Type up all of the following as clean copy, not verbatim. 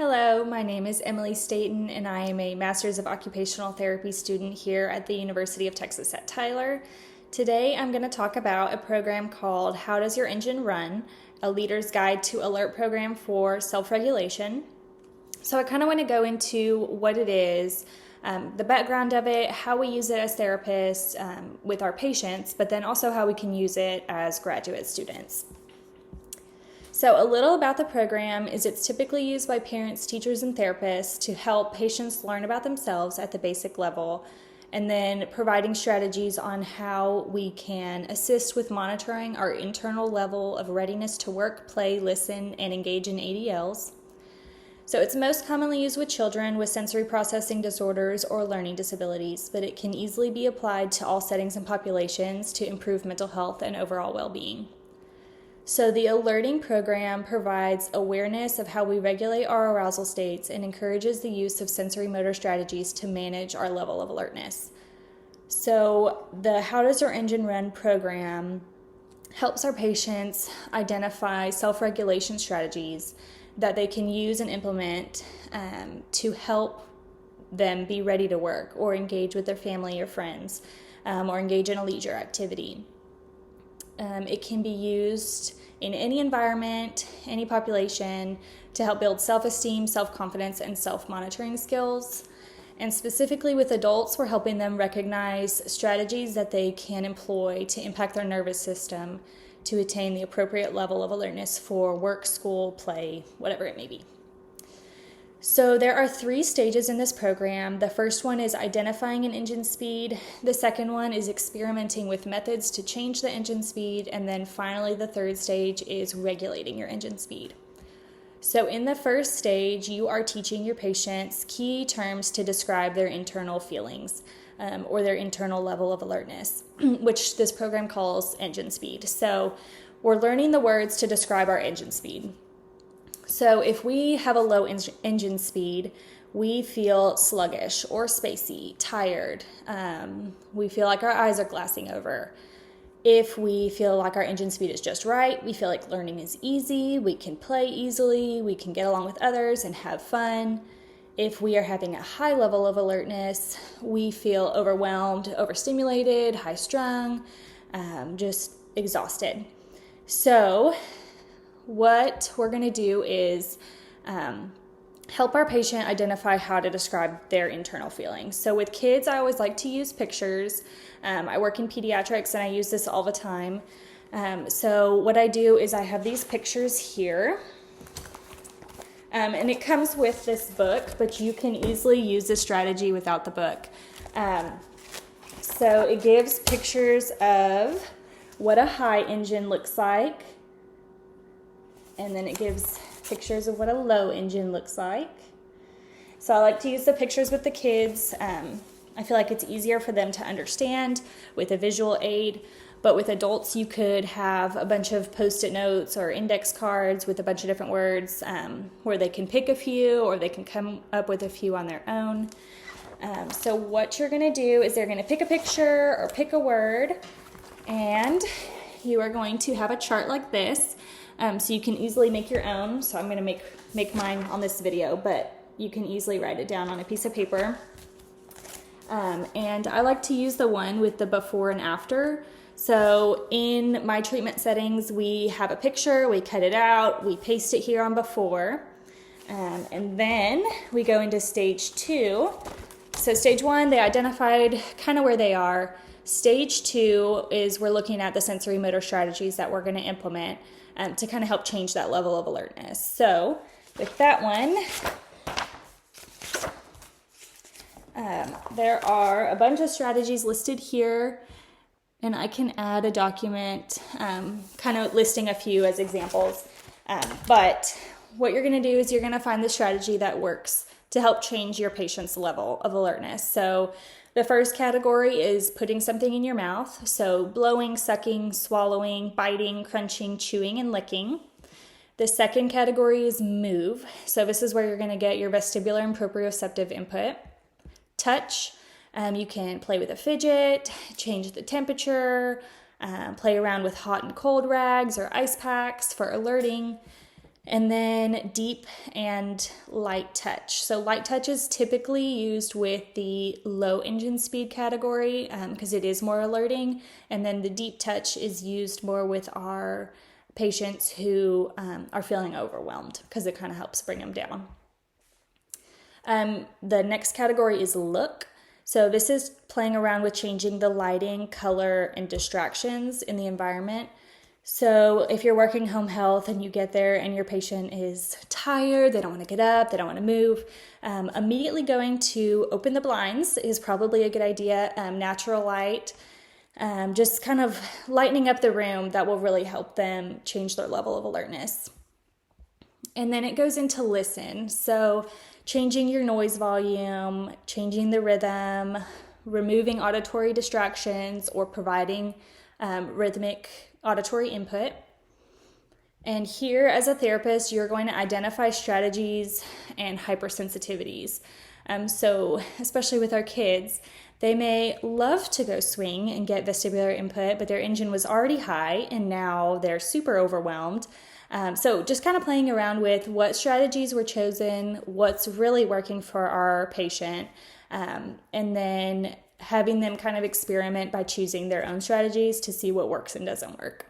Hello, my name is Emily Staten, and I am a Master's of Occupational Therapy student here at the University of Texas at Tyler. Today I'm going to talk about a program called How Does Your Engine Run? A Leader's Guide to Alert Program for Self-Regulation. So I kind of want to go into what it is, the background of it, how we use it as therapists with our patients, but then also how we can use it as graduate students. So a little about the program is it's typically used by parents, teachers, and therapists to help patients learn about themselves at the basic level, and then providing strategies on how we can assist with monitoring our internal level of readiness to work, play, listen, and engage in ADLs. So it's most commonly used with children with sensory processing disorders or learning disabilities, but it can easily be applied to all settings and populations to improve mental health and overall well-being. So the alerting program provides awareness of how we regulate our arousal states and encourages the use of sensory motor strategies to manage our level of alertness. So the How Does Your Engine Run program helps our patients identify self-regulation strategies that they can use and implement to help them be ready to work or engage with their family or friends or engage in a leisure activity. It can be used in any environment, any population, to help build self-esteem, self-confidence, and self-monitoring skills. And specifically with adults, we're helping them recognize strategies that they can employ to impact their nervous system to attain the appropriate level of alertness for work, school, play, whatever it may be. So there are 3 stages in this program. The first one is identifying an engine speed. The second one is experimenting with methods to change the engine speed. And then finally, the third stage is regulating your engine speed. So in the first stage, you are teaching your patients key terms to describe their internal feelings or their internal level of alertness, which this program calls engine speed. So we're learning the words to describe our engine speed. So if we have a low engine speed, we feel sluggish or spacey, tired. We feel like our eyes are glassing over. If we feel like our engine speed is just right, we feel like learning is easy, we can play easily, we can get along with others and have fun. If we are having a high level of alertness, we feel overwhelmed, overstimulated, high-strung, just exhausted. So what we're going to do is help our patient identify how to describe their internal feelings. So with kids, I always like to use pictures. I work in pediatrics and I use this all the time. So what I do is I have these pictures here. And it comes with this book, but you can easily use this strategy without the book. So it gives pictures of what a high engine looks like. And then it gives pictures of what a low engine looks like. So I like to use the pictures with the kids. I feel like it's easier for them to understand with a visual aid. But with adults, you could have a bunch of Post-it notes or index cards with a bunch of different words where they can pick a few or they can come up with a few on their own. So what you're going to do is they're going to pick a picture or pick a word, and you are going to have a chart like this. So you can easily make your own. So I'm going to make mine on this video, but you can easily write it down on a piece of paper. And I like to use the one with the before and after. So in my treatment settings, we have a picture, we cut it out, we paste it here on before, and then we go into stage 2. So stage 1, they identified kind of where they are. Stage 2 is we're looking at the sensory motor strategies that we're going to implement to kind of help change that level of alertness. So with that one, there are a bunch of strategies listed here, and I can add a document kind of listing a few as examples. But what you're going to do is you're going to find the strategy that works to help change your patient's level of alertness. So the first category is putting something in your mouth. So blowing, sucking, swallowing, biting, crunching, chewing, and licking. The second category is move. So this is where you're going to get your vestibular and proprioceptive input. Touch. You can play with a fidget, change the temperature, play around with hot and cold rags or ice packs for alerting. And then deep and light touch. So light touch is typically used with the low engine speed category because it is more alerting. And then the deep touch is used more with our patients who are feeling overwhelmed because it kind of helps bring them down. The next category is look. So this is playing around with changing the lighting, color, and distractions in the environment. So if you're working home health and you get there and your patient is tired, they don't want to get up, they don't want to move, immediately going to open the blinds is probably a good idea. Natural light, just kind of lightening up the room, that will really help them change their level of alertness. And then it goes into listen. So changing your noise volume, changing the rhythm, removing auditory distractions, or providing rhythmic auditory input. And here, as a therapist, you're going to identify strategies and hypersensitivities. So especially with our kids, they may love to go swing and get vestibular input, but their engine was already high and now they're super overwhelmed. So just kind of playing around with what strategies were chosen, what's really working for our patient, and then having them kind of experiment by choosing their own strategies to see what works and doesn't work.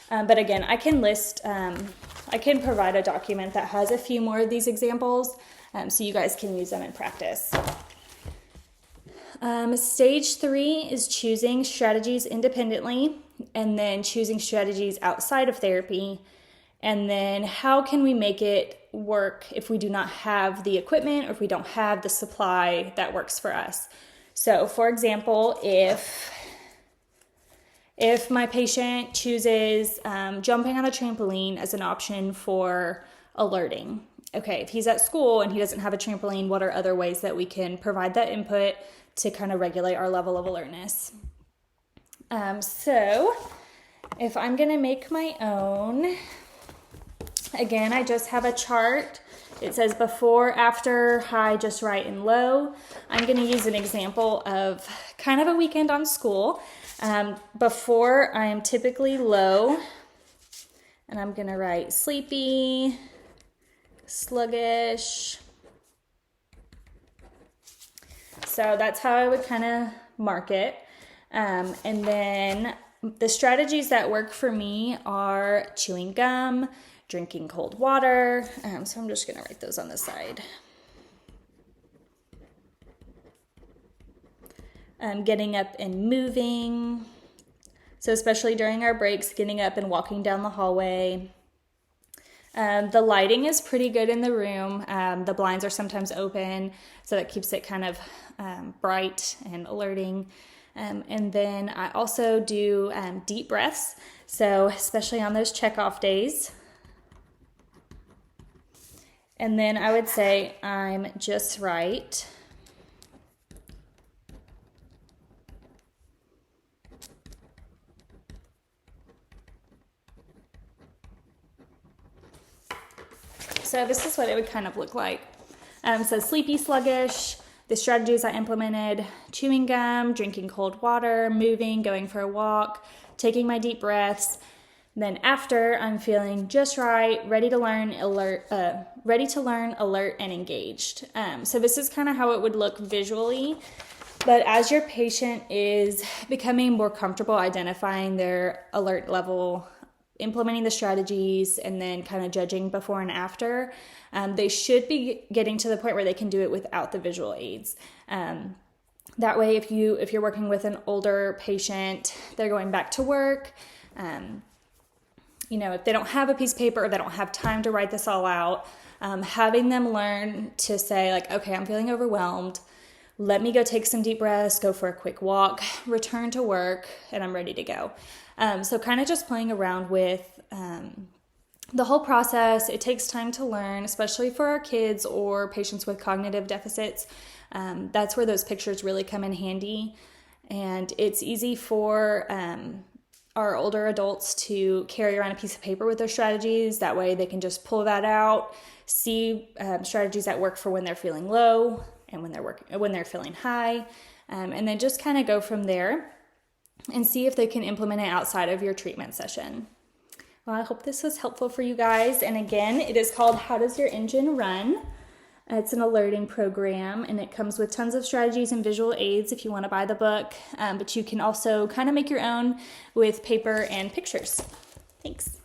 But again, I can provide a document that has a few more of these examples, so you guys can use them in practice. Stage 3 is choosing strategies independently, and then choosing strategies outside of therapy. And then how can we make it work if we do not have the equipment or if we don't have the supply that works for us? So for example, if my patient chooses jumping on a trampoline as an option for alerting, okay, if he's at school and he doesn't have a trampoline, what are other ways that we can provide that input to kind of regulate our level of alertness? So if I'm going to make my own, again, I just have a chart. It says before, after, high, just right, and low. I'm going to use an example of kind of a weekend on school. Before, I am typically low, and I'm going to write sleepy, sluggish. So that's how I would kind of mark it. And then the strategies that work for me are chewing gum, drinking cold water. So I'm just going to write those on the side. Getting up and moving. So especially during our breaks, getting up and walking down the hallway. The lighting is pretty good in the room. The blinds are sometimes open, so that keeps it kind of bright and alerting. And then I also do deep breaths, so especially on those checkoff days. And then I would say I'm just right. So this is what it would kind of look like. So sleepy, sluggish, the strategies I implemented: chewing gum, drinking cold water, moving, going for a walk, taking my deep breaths. Then after, I'm feeling just right, ready to learn, alert, and engaged. So this is kind of how it would look visually. But as your patient is becoming more comfortable identifying their alert level, implementing the strategies, and then kind of judging before and after, they should be getting to the point where they can do it without the visual aids. That way, if you're working with an older patient, they're going back to work, if they don't have a piece of paper or they don't have time to write this all out, having them learn to say, like, okay, I'm feeling overwhelmed. Let me go take some deep breaths, go for a quick walk, return to work, and I'm ready to go. So kind of just playing around with the whole process. It takes time to learn, especially for our kids or patients with cognitive deficits. That's where those pictures really come in handy. And it's easy for our older adults to carry around a piece of paper with their strategies. That way they can just pull that out, see strategies that work for when they're feeling low and when they're feeling high, and then just kind of go from there and see if they can implement it outside of your treatment session. Well, I hope this was helpful for you guys. And again, it is called How Does Your Engine Run? It's an alerting program, and it comes with tons of strategies and visual aids if you want to buy the book. But you can also kind of make your own with paper and pictures. Thanks.